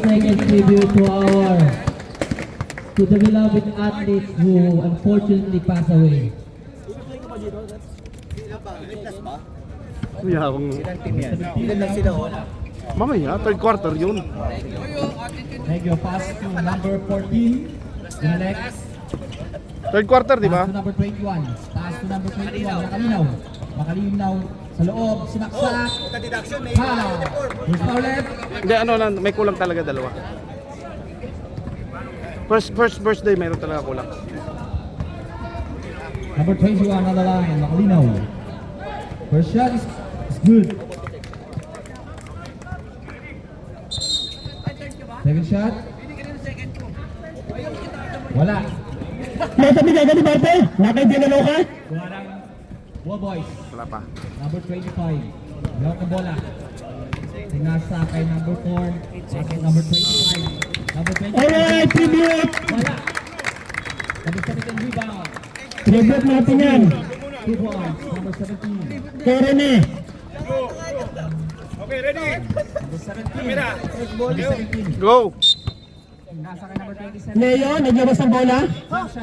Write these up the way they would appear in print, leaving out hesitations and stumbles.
Second tribute to the beloved athletes who unfortunately passed away. Kuya, kung... Ilan lang sila oh. Mamaya, third quarter yun. Thank you. Pass to number 14. The next. Third quarter, di ba? Pass to number 21. Pass to number 21. Makalinaw. Makalinaw sa loob. Sinaksak. Hala. Who's foul left? Hindi, ano lang, may kulang talaga dalawa. First day, mayroon talaga kulang. Number 21 on the line. Makalinaw. First shot is good. Second shot. Wala. Nasa bigay ni Barte? Nakaidinalo ka? Kuharang Wall Boys. Wala pa. Number 25. Gawak ang bola. Tinasa kay number 4. Pasok number 25. Number 25. Alright, tribute! Wala. Number 17 rebound. Tribute natin yan. 2 points. Number 17. Kaya rin eh. Okay, ready? Number 17. Camera. Number 17. Go! Nasa kay number 27. Leo, naglabas ng bola.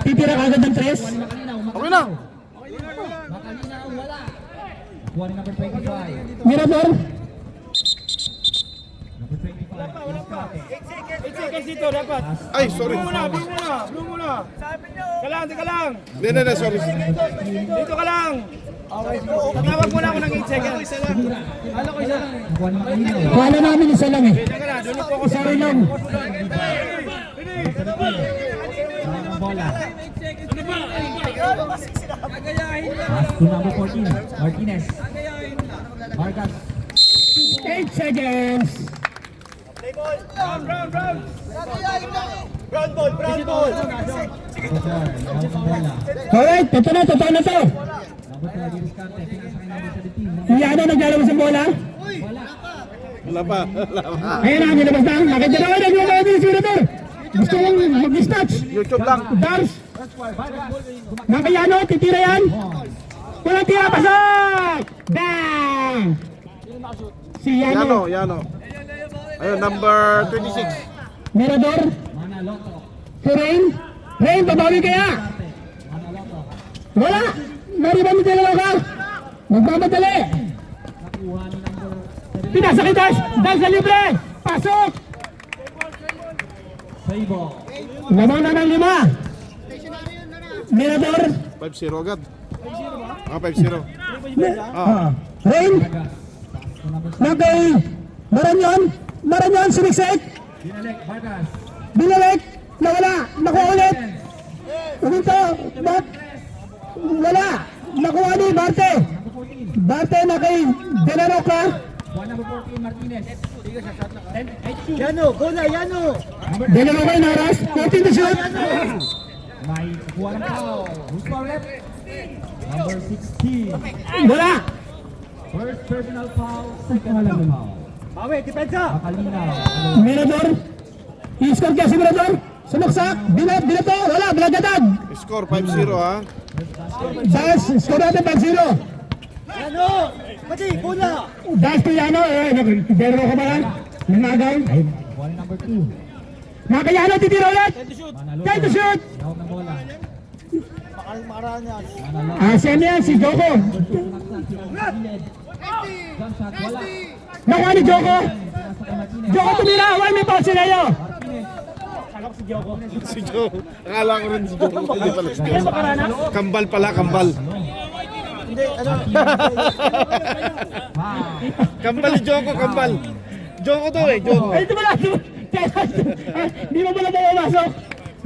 Titira kagad ng tres. Makalinaw. Okay na! Makalinaw. Wala. Nakuha ni number 25. Mirador. Number 25. Iskate. 8 seconds dito dapat. Ay, sorry. Blue muna. Teka lang. Hindi, sorry. Dito ka lang. Tatawag muna ako ng 8 seconds. Ano ko isa lang. Nakuha ni Makalinaw. Kala namin isa lang eh. Teka na, doon po ako Isa rin lang. Gawak ang bola. Pass to number 14. Martinez. Vargas. 8 seconds. Brown ball. Number 4. Gawak ang bola. Alright, totoo na to. Number 12. Iskate. Pinasa kay number 17. Yan na naglalabas ng bola. Wala. Wala pa. Ayun na, nilabas na. Nakita na, naglabas din si Mirador. Gusto mong mag-dispatch. YouTube lang. Dars. Nakayano, titira yan. Walang tira, pasok! Bang! Si Yano. Yano. Ayun, number 26. Mirador. Mana Loto. Si Rain. Rain, babawi kaya. Mana Loto. Wala. Nariban mo dalawa ka. Magmamadali. Nakuha ni number 17. Pinasa kay Dars. Dars sa libre. Pasok. Sabo. Lamang na ng 5. Mirador. 5-0 agad. 5-0. Rain. Vargas. Pass to number 7. Nagay. Maranyon. Sumiksik. Binalik. Vargas. Binalik. Nawala. Nakuha ulit. Uminto. Wala. Nakuha ni Barte. Number 14. Barte na kay Delaroca. Kuha number 14. Martinez. 10. Yano, bola, Yano. Delaroca yung naras. 14 to shoot. May kuha ng foul. Who's foul left? Number 16. Wala. First personal foul. Second foul. Bawi, depensa. Makalinaw. Mirador. I-score kaya si Mirador. Sumaksak. Binato. Wala. Bilagatan. Score 5-0 ha. Dahil score natin 5-0. Yano, pati, bola. Dahil to Yano. Delaroca ba lang? Nanagaw. Kuha ni number 2. Makayano titira ulit. Mana Loto. Try to shoot. Gawak ng bola. Makaraan yan. Mana Loto. Asan yan si Joko. Jump shot. Wala. Nakuha ni Joko. Pinasa kay Martinez. Joko tumira. Wala may foul sila yun. Si Joe. Akala ko rin si Joe. Hindi pala si Joe. Kambal pala, kambal. Hindi, ano. Kambal ni Joko, kambal. Joko to eh, Joko. Ay, ito pala. Di mo pala pumasok.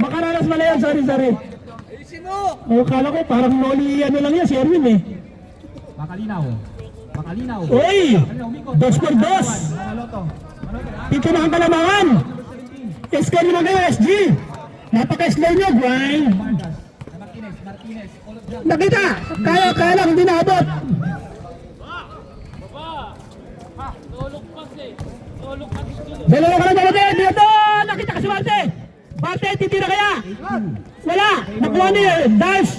Makaranas pala yan. Sorry. Oh, kala ko parang noli ano lang yan si Erwin eh. Makalinaw. Uy! Dos por dos. Mana Loto. Ito na ang kalamangan. Score naman kayo, SG. Napaka-slow nyo, grind. Vargas. Martinez. All of them. Nakita. Kaya lang, hindi naabot. Dalawa ka na dalawa. Dito! Nakita ka si Barte. Barte, titira kaya. Wala. Nakuha ni Dars.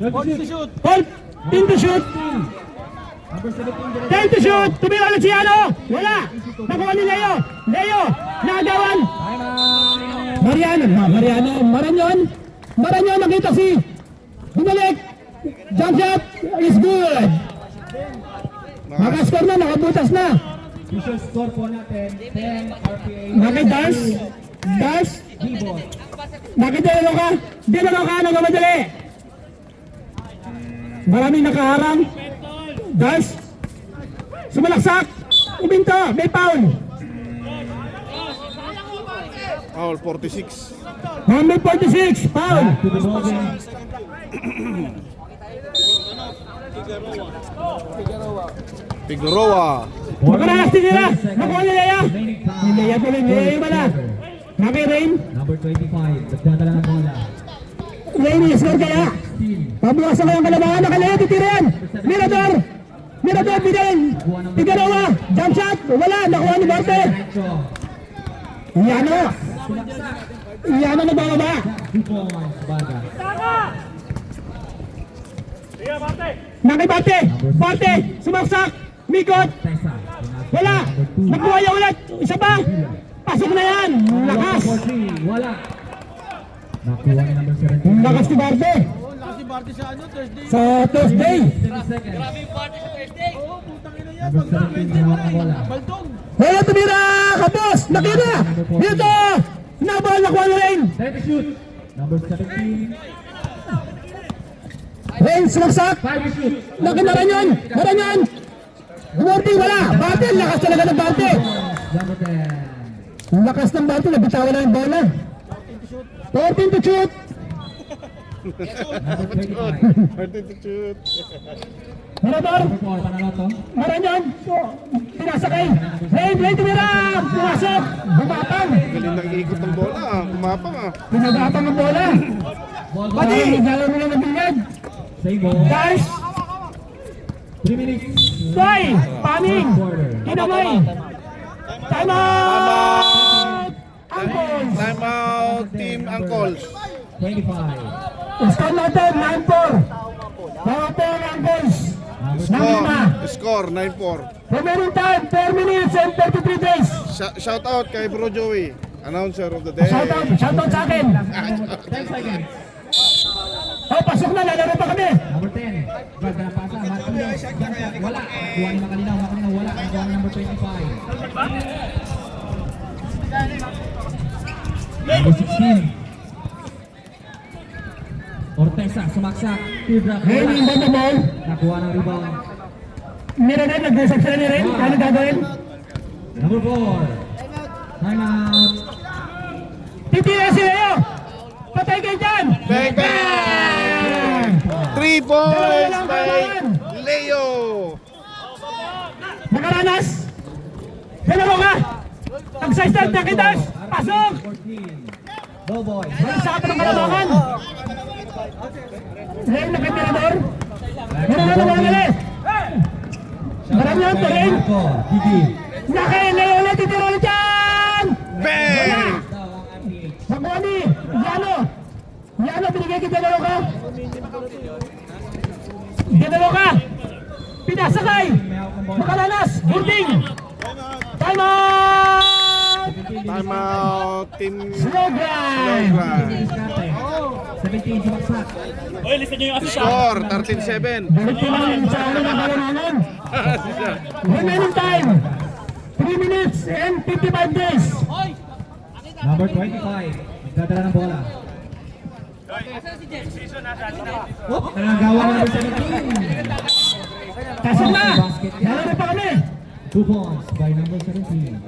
Hold to shoot. Hold. Pin to shoot. Number 17, direct. 10 to shoot. Tumira ulit si Ano. Wala. Nakuha ni Leo. Leo. Nagawan. Time out. Mariano. Maranyon nakita si bumalik. Jump shot is good. Nakascore na, nakabutas na. Official score po natin, 10 RPA. Nakidash. Dash. Rebound. Nakidelo ka. Dinalo ka. Nagamadali. Maraming nakaharang. Dash. Sumalaksak. Uminto. May foul. Foul 46. Number 46. Foul. Back to the ball game. Figueroa. Makaranas din nila. Nakuha ni Lea. Remaining time. Ni Lea tuloy. Ni Lea wala. Naki-rain. Number 25, nagdadala ng bola. Rain is-score kaya. 16. Pabukasan ko yung kalabangan. Nakalaya titirin. Mirador. Mirador bigyan. Figueroa. Jump shot. Wala. Nakuha ni Barte. Diretso. Iano. Iano na bababa. 2 points, Baga. Nakibarte. Barte. Sumaksak. Mikot. Tessa. Wala. Nakuha niya ulit. Isa pa. Pasok na yan. Lakas. 43, wala. Nakuha ni number 17. Lakas ni Barte. Sa Thursday. 30 seconds. Number 17, hawak ang bola. Wala tumira. Kapos. Nakita. Dito. Nabal. Nakuha ni Rain. 30 shoot. Number 17, Rain sumaksak. 5 shoot. Nakinaran yun. Maranyon. Umorting wala. Barte. Lakas talaga ng Barte. Number 10. Ang lakas ng Barte. Nabitawan na yung bola. 14 to shoot. Number 25. 30 to shoot. Mirador. Number 4, panalo to. Maranyon. Pinasakay. Rain tumira. Pumasok. Bumatang. Galing ng ikot ng bola. Kumapang ah. Pinagapang ang bola. Ball Pati. back. Naglalaro na ng bilyag. Save ball. Guys. 3 minutes. Soy. Paning. Kinamay. Time out. Angkos. Time out, Team Angkols. 25. Score natin. 9-4. Mga po ang Angkos. Nangina. Score 9-4. Remaining time. 4 minutes and 33 days. Shout out kay Bro Joey, announcer of the day. Shoutout sa akin. 10 seconds. Oh, pasok na. Lalaro pa kami. Number 10. Ganda na pasa. Martinez. Wala. Kuha ni Makalinaw. Makalinaw wala. Kuha ni number 25. Number 16. Ortesa. Sumaksak. Teardrop. Rain yung Wala. banda ball. Nakuha ng rebound. Nirenay. Nag-usap sila ni Rain. Ano gagawin? Number 4. Time out. Titira si Leo. Patay kayo dyan. Bang bang! 3 points by Leo. Nakaranas. Dalawa ka. Pag-side-start na kitas. Pasok. 14. Ball boy. Balik sa atin ng kalabangan. Rain nakatirador. Meron na naman ulit. Maranyon to Rain. Marco. Gigi. Laki. Leo ulit. Titira ulit dyan. Bang! Nakuha ni Yano. Yano, binigay kita dalawa ka. Dalawa ka. Pinasakay. Makalanas. Hurting. Time out. Time out, Team Slow grind. Slow 17 sumaksak. Score 13-7. Balik ko lang sa ano ng kalamangan. Remaining time. 3 minutes and 55 days. Number 25. Nagdadala ng bola. Oh, nanagawa ng number 17. Pasok na. Lalaro pa kami. 2 points by number 17.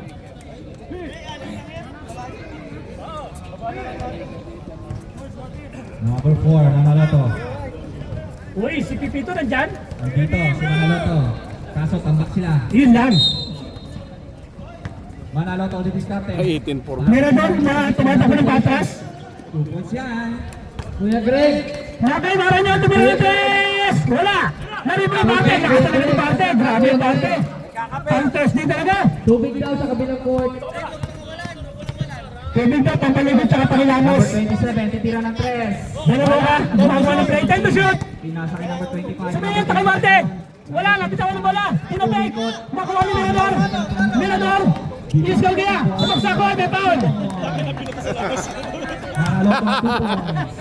Number 4, Manaloto. Uy, si Pipito nandyan? Nandito, si Manaloto. Kaso tambak sila. Yun lang. Manaloto ulit diskarte. Ay, 18-4. Meron doon na tumatakbo ng patras. 2 points yan. Kuya Greg. Nakay Maranyon, tumiritis! Wala! Narito na bate, nakatalaga ng bate. Grabe yung bate. Counters din talaga. Tubig daw sa kabilang court. Kevin ka, pampalibot sa Number kapangilamos. 27, titira ng 3. Dalawa ka, gumagawa ng play. Time to shoot! Pinasa kay number 25. Sabihin, takay bate! Wala, napitawan ng bola. Tinapik. Nakuha ni Mirador. Mirador. Iskaw kaya. Sumagsako. May foul. Nakalo pa 2 points.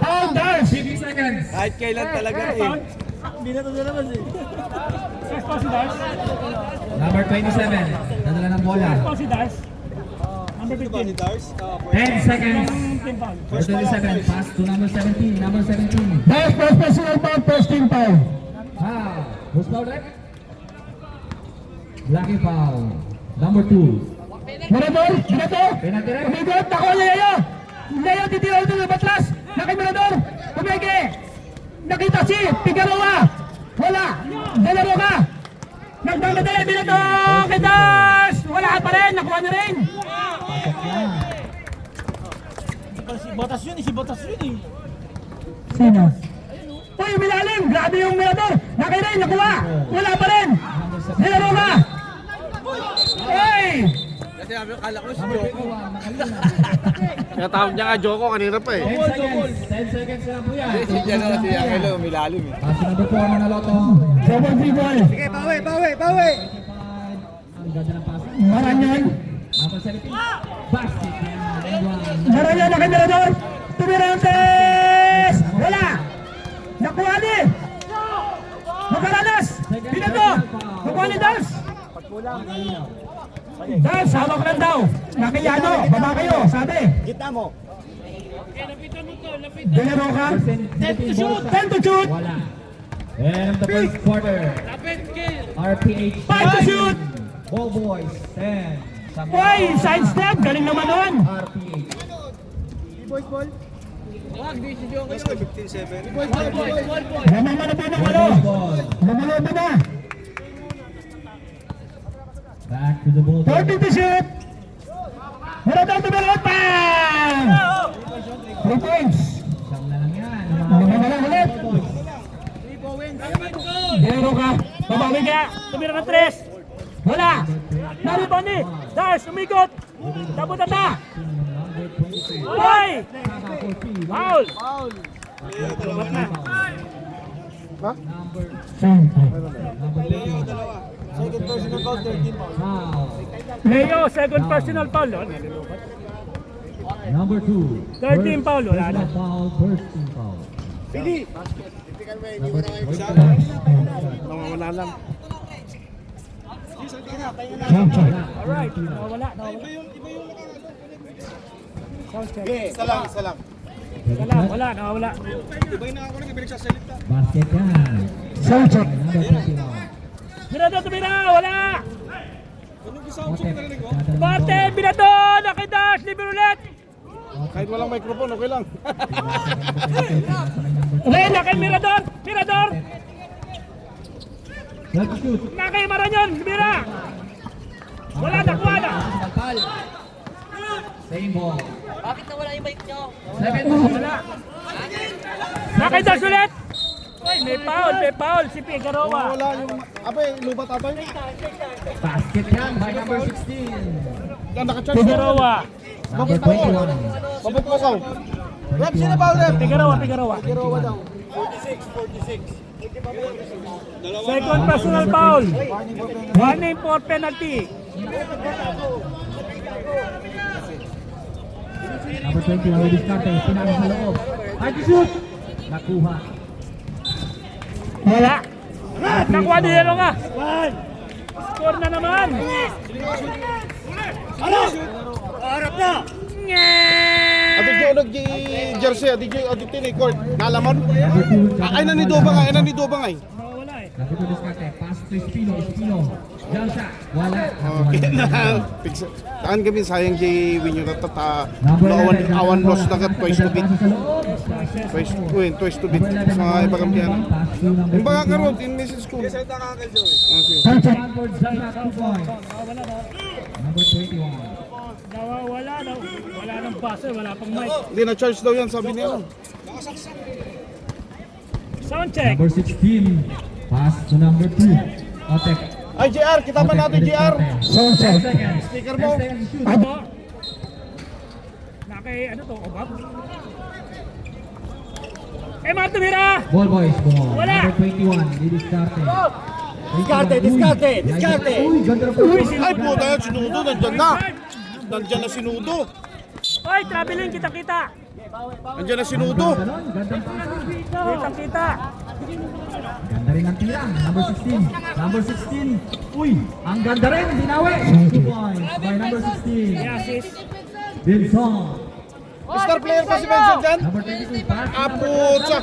Foul, Dars. 50 seconds. Kahit kailan talaga eh. Si Dars. Number 27. Nadala ng bola. Si Dars. Number 15. 10 seconds. Number 27. Pass to number 17. Number 17. Dars, first personal foul, first team foul. Foul. Who's foul, Rep? Lucky foul. Number 2. Mirador, Mirador. Penalty, Rep. Umigot, nakuha ni Leo. Leo, titira ito ng batlas. Nakay Mirador. Tumege. Nakita si Figueroa. Wala. De La Roca. Nagmamadali, Mirador. Kay Dars. Wala pa rin. Nakuha niya rin. Sino? Uy, umilalim. Grabe yung Mirador. Nakay rin. Nakuha. Wala pa rin. De La Roca. Uy. Kasi sabi ko, kala ko si Number Joko. 21. Nakalina. Kaya tawag niya ka Joko kanina pa eh. 10 seconds. 10 seconds na po yan. Si Angelo, umilalim eh. Pass to number 4 ng Naloto. Double free ball. Sige, bawi! Ang ganda ng pass. Maranyan. Number 17. Basket. Maranyan na kay Mirador. Tumirantes. Wala. Nakuha ni. Makaranas. Pinato. Nakuha ni Dars. Dars, hawak lang daw. Nakiyano. Baba kayo. Sabi. Kita mo. De La Roca. 10 to shoot. Wala. And the first quarter. RPH 5 to shoot. Ball boys 10. Uy, side step. Galing naman nun. RPH. Namamana po ng ano. Ball. Namalobo na. Back to the ball. 30 to shoot. Mirador tumalot pa. 3 points. Siyang na lang yan. Lima na lang ulit. De La Roca. Babawi kaya. Tumira ng 3. Wala. Naribon ni. Dars, umikot. Tapos na. Uy! Foul! Number Second personal foul, 13 foul. foul. Leo, second personal foul. Number 2. 13 foul, wala na. Foul, first team foul. Pili! Nawawala lang. Alright, nawawala. Isa lang. Wala, nawawala. Basket yan. Sound check. Number 21. Binato, tumira, wala. Otek. Barte, binato, nakidas, libre ulit. Kahit walang microphone, okay lang. Ren, nakay Mirador, Mirador. Let's shoot. Nakay Maranyon, bira. Wala, nakuha na. Pal. Same ball. Bakit nawala yung mic nyo? 7 ball. Wala. Nakay Das ulit. Uy, may foul, si Figueroa. Nawawala yung... Abe, lubat atay. Basket yan by number 16. Yan, naka-charge. Figueroa. Number 21. Mabot mo kaw. Rep, sino foul, Rep? Figueroa. Figueroa daw. Second personal foul. Warning for penalty. Number 21 with diskarte. Pinalo sa loob. Hard to shoot. Nakuha. Wala. Nakuha ni Yelo nga. Score na naman. Harap na! Ati Jo, nag-jersey, ati tinikord. Nalamon? Number 2. Ay, nani Dobang ay. Wala eh. Number 2 diskarte. Pass to Espino. Jump shot. Wala. Okay na. Saan kami sayang kay Winyo na tata. Awan loss na kat twice to beat. Twice to beat. Sa mga ibagampihan. Yung baka karoon, in message ko. Salita ka, Uncle Joey. Sound check. Stanford jump shot 2 points. Number 21. Nawawala daw. Wala nang buzzer, wala pang mic. Hindi na-charge daw yan, sabi niya. Sound check. Number 16. Pass to number 2. Otek. Ay, JR, kita ba natin, JR? Sound check. Sticker mo. 10 seconds to shoot. Ano? Nakay, ano to, obab? Mga tumira! Ball boys, ball. Wala. Number 21, didiskarte. Diskarte. Uy, ganda na po. Ay, puta yan, sinudo, nandyan na. Nandyan na sinudo. Hoy, traveling, kita-kita! Nandyan na sinudo. Ganon, gandang pasa. Kita-kita! Ganda rin ang tira. Number 16. Number 16. Uy, ang ganda rin. Dinawi. 2 points by number 16. Assist! Wilson. Star player pa si Benson dyan. Number 22. Pass. Aputsa.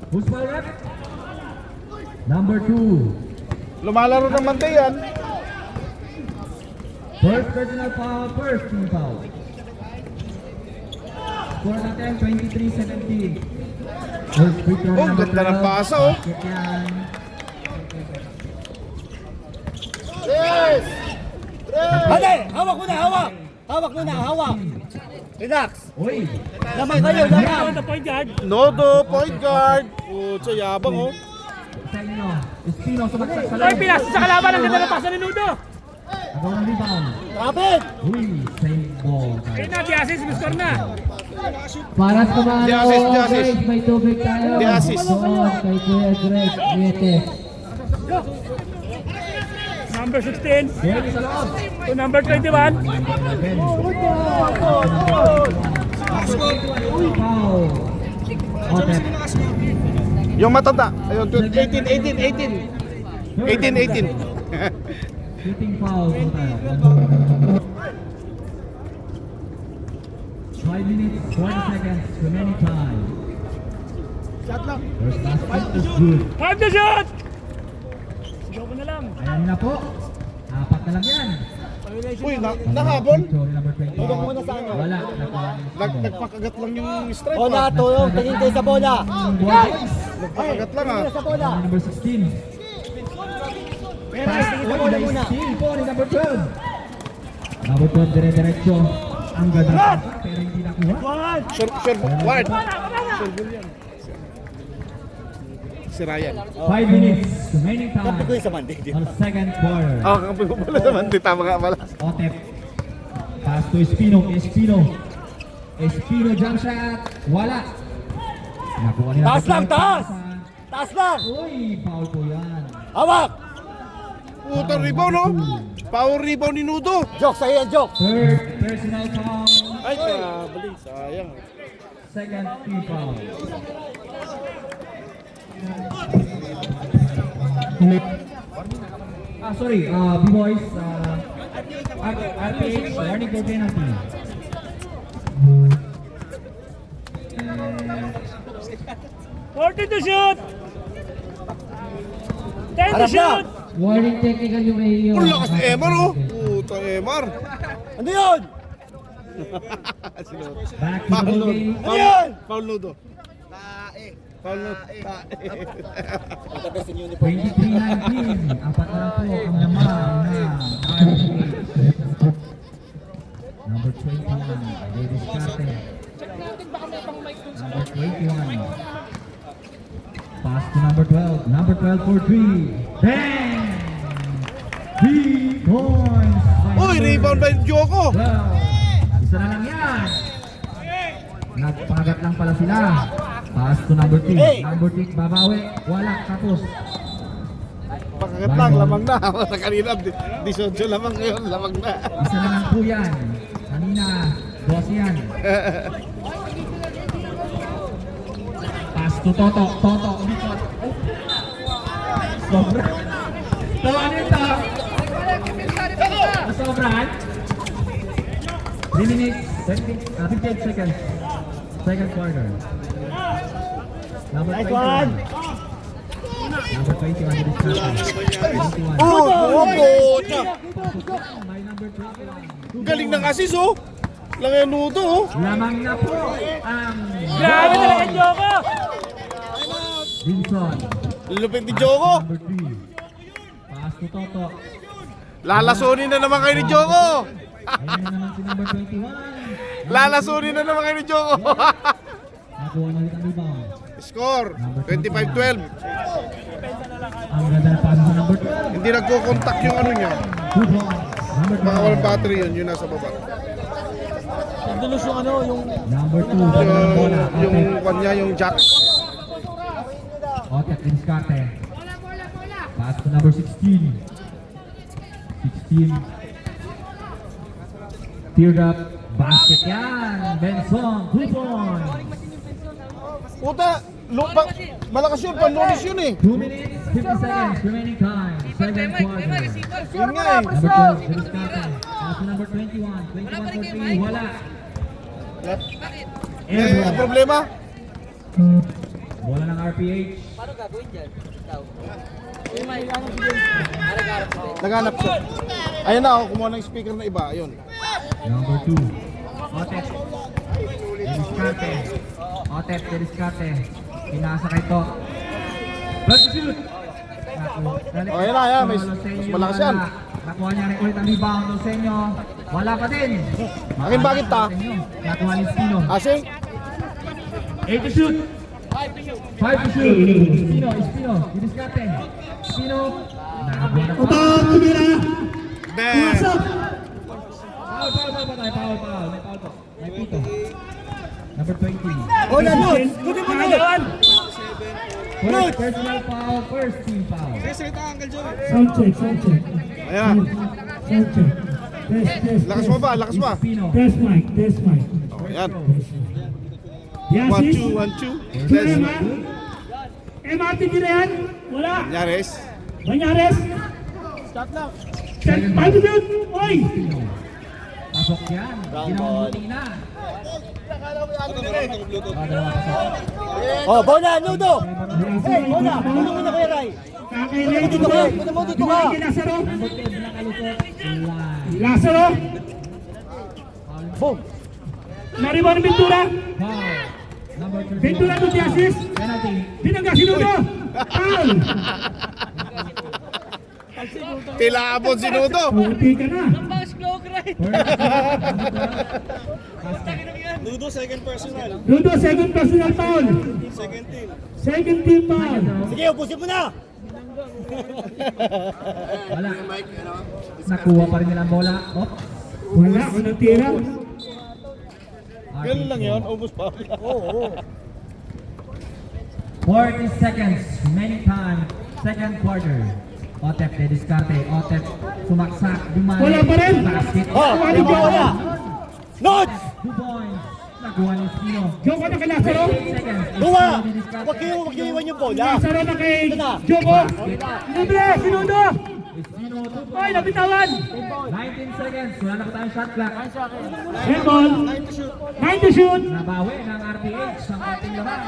Who's foul rep? Number 2. Lumalaro naman tayo yan. First personal foul. First team foul. Score natin 23-17. First free throw Oh, number ganda ng 12. pasa, oh. Basket yan. Hadi! Hawak muna, hawak! Hawak muna, hawak! Relax! Uy, Lamay kayo, lamay! The point guard! Nodo, point guard. Putsa, yabang oh. sa inyo. Espino sumaksak sa Hoy, loob. pinas sa kalaban! Ang ganda ng pasa ni Nudo! Agaw ng rebound. Kapit! Uy, save ball. Ayun na, assist! May score na! Para sa mga Di assist, di okay, assist. may tubig tayo. Di assist. Doon kay Kuya Greg Nietes. Number 16 Jerry sa loob. to number 21. Foul. Otep. Yung matanda. Ayun, 18. Shooting foul. Total. 5 minutes, 40 seconds remaining time. First basket is good. 5 to shoot! Sigaw mo na lang. Ayan na po. Apat na lang yan. Uy, nahabol. Sorry, number 21. muna sa ano? Wala. Nakuha ni Espino. Nagpakagat lang yung stripe. Bola, tulong! Tingin kayo sa bola! Boys. Nagpakagat lang ah. Sa bola! Number 16. Pass. tingin sa Uy, bola nice muna. steal po ni number 12. Number 12, dire-diretso. Ang ganda ng pasa, pero hindi nakuha. Sure, ward. Si Ryan. 5 minutes remaining Kampi ko time. yung sa mandi. On second quarter. Oh, kampi mo pala naman. Di tama nga pala. Otep. Pass to Espino. Espino jump shot. Wala. Nakuha ni Taas number lang, 12. taas! Taas lang! Uy, foul po yan. Hawak! Puta, rebound oh. Power rebound ni Nudo. Joke, sa'yo yan, joke! Third personal foul. Ay, kabali. Sayang. Second team foul. Sorry, B-boys, RPH, warning for penalty. 40 to shoot! 10 to Harap na! shoot! Warning technical yung Mayo. Ang lakas ni Emar oh. Puta, Emar. Ano yun? Back to the ball game. Ano yun? Foul Nudo. Foul Nudo. 23-19, apat na lang po ang naman na RPH. Number 21, Davis Cate. Number 21. Pass to number 12. Number 12 for 3. Bang! 3 points. by Uy, number rebound by Joko. 12. Isa na lang yan. Nagpagat lang pala sila. Pass to number 3. Hey! Number 3, babawi. Wala, tapos. Pakagat lang, lamang na. Kanina, 18 lamang ngayon, lamang na. Isa na lang po yan. Kanina, 12 yan. Pass to Toto. Toto, ulikot. Sobra. Ito, ano ito? Sobrahan? 3 minutes, 58 seconds. Second quarter. Number Nice 21. one. Number 21, this time. 21. Oh, puta. By number 21. Galing ng assist oh. Lang yung Nudo oh. Lamang na po ang Grabe talaga yung Joko! Vinson. Lupit ni Joko. Number 3. Pass to Toto. Lalasunin na naman kayo ni Joko. Ayun na naman si number 21. Lalasunin na naman kayo ni Joko. Nakuha na ulit ang rebound. Score, 25-12. Ang ganda na pass sa number 12. Hindi nagko-contact yung ano niya. Good ball. Number Mga 12. walang battery yun, yun nasa baba. Pagdalos yung ano, yung... Number 2, dalawang bola. Yung Otep. kanya, yung jack. Otep Diniscarte. Pass to number 16. 16. Teardrop. Basket yan. Benson. 2 points. Puta, malakas yun, panlunis yun eh. 2 minutes, 50 seconds. Remaining time. Second quarter. Yun nga eh. Number 12, Diniscarte. Pass to number 21. 21 for 3. Wala. Eh, Airball. problema? Bola ng RPH. Paano gagawin dyan? Daw. Yung may ano si James. Para garap si James. Naghanap siya. Ayun na, kumuha ng speaker na iba. Ayun. Number 2. Otep. Diniscarte. Otep Diniscarte. Pinasa kay to. Back to shoot. Oh, yan na, yan. Mas malakas yan. Nakuha niya rin ulit ang rebound. Lusenyo. Wala pa din. Akin bakit ta? Nakuha ni Spino. Asing? 8 to shoot. 5 to shoot. Spino. Diniscarte. Spino. Nakabuha na pa. Damn! Foul. May foul po. May pito. Number 20. Wala nun! Kunin mo nun! First personal foul, first team foul. Sound check. Ayan. Sound check. Lakas mo ba? Lakas mo. Spino. Test mic. Oh, ayan. Yasis. 1, 2, 1, 2. Sino naman? MRT din na yan? Wala. Nyares. Banyares. Stop lang. 5 minutes. Oy! Spino. Pasok yan. Ginamumuti na. Dalawa pasok. Oh, bola, nudo! Hey, Bola, nudo mo na Kuya Ray. Kakailay Dito ka, dito mo, dito ka. Kay Lazaro. Number 10 nakalusot. Line. Lazaro. Boom! Nariba ng Ventura. Foul. Number 31. Ventura to Yasis. Penalty. Binangga sinudo. Foul. Tilabon si Nudo. Puti ka na. Mas glow grind. Nudo, second personal. Dudo, second personal foul. Second team foul. Sige, ubusin mo na! Wala. Nakuha pa rin nila ang bola. Oh. Wala, unang tira. Ganun lang yun, ubus pa. Oo. 40 seconds. Remaining time. Second quarter. Otep de Diniscarte. Otep sumaksak. Dumali. Wala pa rin. Basket. Oh, Wala bola! wala. Nods! 2 points. Nakuha ni Spino. Joko na kay Lazaro. 8 seconds. Duwa! Spino de Diniscarte. Huwag kayo iwan yung bola. Lazaro na kay Ito na. Joko. Libre, sinudo. Spino, 2 Ay, points. nabitawan. 19 seconds. Wala na po tayong shot clock. Handball. 9 to shoot. Nabawi ng RPH ang ating laban.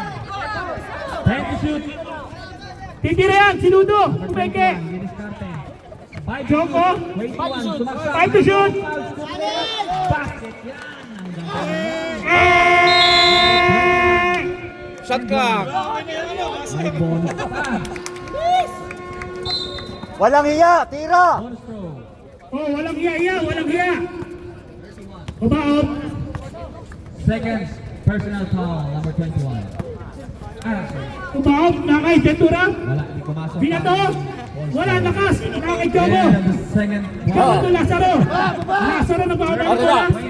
10 to shoot. Titira yan, sinudo. Kumeke. Diniscarte. 5 Joko. 21. Sumaksak. 5 to shoot. Basket yan. Shot clock. May bonus pa. Walang hiya, tira! Bonus throw. Oh, walang hiya, walang hiya. Ubaot. Second personal foul, number 21. Ubaot na kay Ventura. Wala, di pumasok. Binato. Wala, nakas. Na kay Joko. And the second Joko foul. to Lazaro. Lazaro na baon ng bola. 29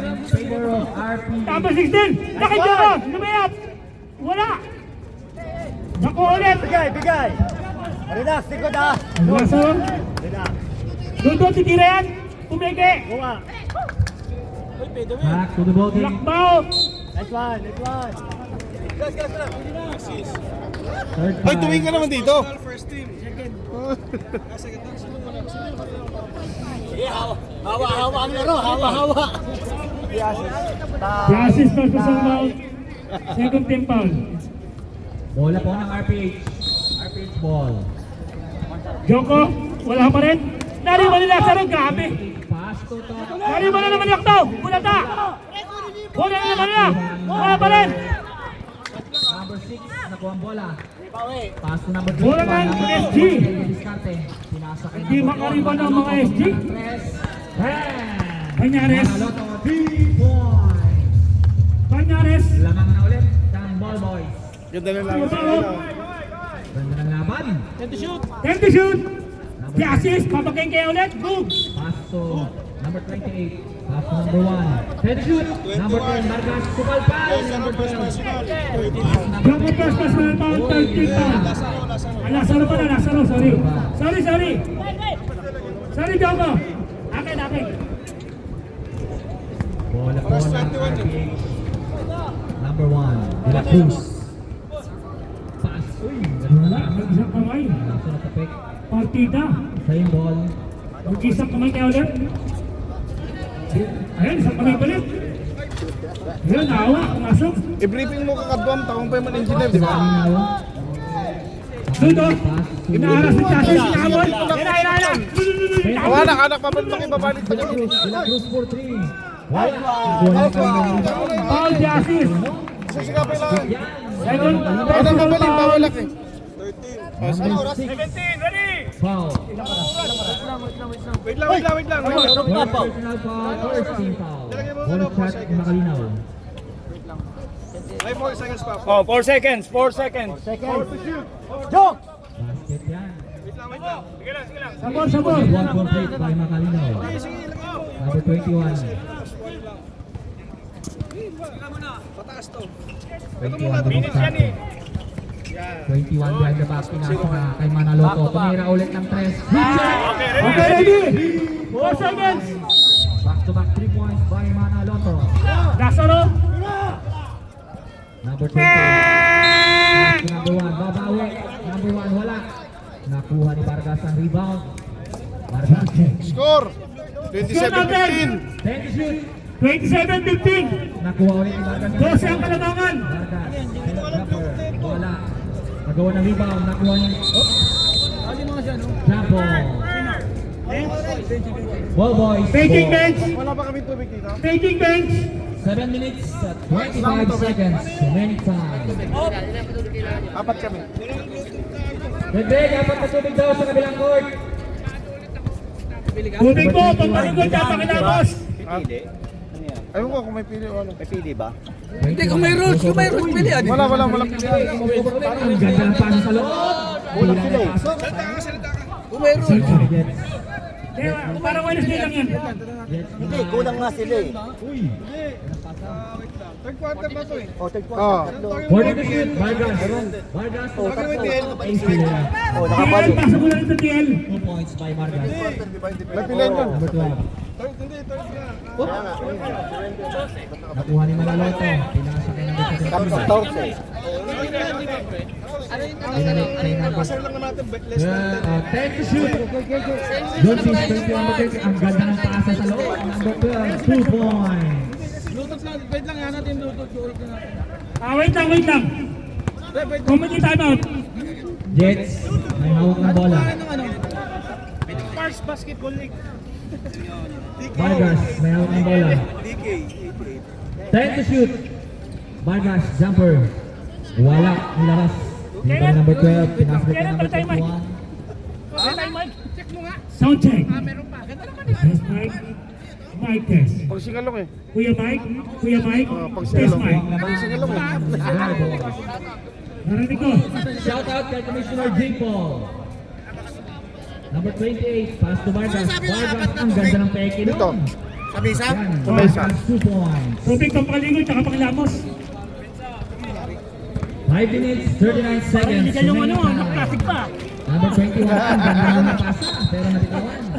in favor of RP. Tapos 16. Na kay Joko. Lumayap. Wala. Joko ulit. Bigay! Relax, likod ah! Lazaro. Relax. Dudo, titira yan. Kumeke. Buka! Back to the ball game. Lakbao. Next one! Third Ay, tuwing ka naman dito. Sige, hawa-hawa ang laro! Hawa-hawa! Yasis first personal foul. Second team foul. Bola po ng RPH. RPH ball. Joko. Wala pa rin. Nariba ni Lazaro. Gabi. Pass to top. Nariba na naman yung tao. Bulata. Wala na naman na. Wala pa rin. Number 6, nakuha ang bola. Pass to number 21. Bola ng Number SG. 2, Diniscarte. Pinasa kay Hindi number makariba 4. ng mga SG. Banyares. Manaloto, 3 points. Banyares. Lamang na ulit ng ball boys. Ganda na lang. Ganda ng laban. 10 to shoot. Yasis. Papakingkaya ulit. Boom. Pass to Number 28, pass to number 1. Head shoot. Number 10, Vargas, Kupalpal. Number 12. Joko Pass Pass na foul, 13 pa. Lasaro pala, Lasaro, sorry. Sorry. Sorry, Joko. Akin. Bola po ng RPH. Number 1, De La Cruz. Pass. Uy, Wala, mag-isang kamay. nasa natapik. Partida. Same ball. Mag-isang kamay kaya ulit. Ayun, isang kamay ulit. Ayun, naawa, pumasok. I-briefing mo kakadwam, taong pa yung engineer, di ba? Malinaw. Dudo, inaaras ng chassis, sinabot. Ina. Wala, anak pa ba makibabalit pa De La niya? Cruz. De La Cruz for 3. Wala. Bola pa rin. Foul chassis. Susigapin lang. Second, Anak mabalin, bawalak eh. Number 6. Foul. Wait lang. Bola personal foul. First team foul. Bola shot, makalinaw. May 4 seconds pa. Oh, 4 seconds. Basket yan. Sige lang. sabor. One complete by Makalinaw. Number 21. Pataas to. 21 Minutes yan eh. 21 behind the back. Pinasa kay Manaloto. Tumira ulit ng 3. Okay, ready. 4 seconds. Back to back 3 points by Manaloto. Lasaro. Number 20. Pass to number 1. Babawi. Number 1 wala. Nakuha ni Vargas ang rebound. Vargas. Score! 27-15. 10 to shoot. 27-15. Nakuha ulit ni Vargas. 12 ang kalamangan. Vargas. Jumper. Wala. Nagawa ng rebound. Nakuha niya. Jumper. Ball boys. Taking Ball. bench. Wala pa kami tubig dito. Taking bench. 7 minutes at 25 seconds. Remaining time. Apat kami. Dagdag, apat na tubig daw sa kabilang court. Tubig po, pampalikod at pakilabos. Ayun ko kung may pili o ano. Hindi, kung may rules, Wala pilihan. Ang ganda ng paso sa loob. Kulang na paso. Kung may rules. Jets. Parang Wednesday lang yan. Hindi, kulang nga sila eh. Uy. Third quarter ba to eh? O, tagpuan. Ah. 40 to shoot. Vargas. Vargas. Ace nila. O, TL, nakabalik. pasok mo lang sa TL. 2 points by Vargas. May pilihan yun. Number 12. Nakuha ni Manaloto. Pinasa kay number 17. Tapos 14. Pinalik kay number 10 to shoot. Don't see 21 meters. Ang ganda ng pasa sa loob. Number 12. 2 points. Wait lang. Committee timeout. Jets. May hawak ng bola. First Basketball League. Vargas. May hawak ng bola. 10 to shoot. Vargas. Jumper. Wala. Nilabas. Dito na number 12. Pinasbit na number 21. Sound check. Test mic. Mic test. Pag singalong eh. Kuya Mike. Pag Test singalong. mic. Pag singalong eh. Narinig ko. Shout out kay Commissioner J. Paul. Number 28, pass to Vargas. Vargas, ang ganda ng peke Dito. nun. Sabi isa? Yan, Mesa. Vargas, 2 points. Tubig pampalikod tsaka pakilabos. 5 minutes, 39 seconds. Hindi ka yung ano, Remaining time. naklasik pa. Number 21, ang ganda ng pasa, pero nabitawan.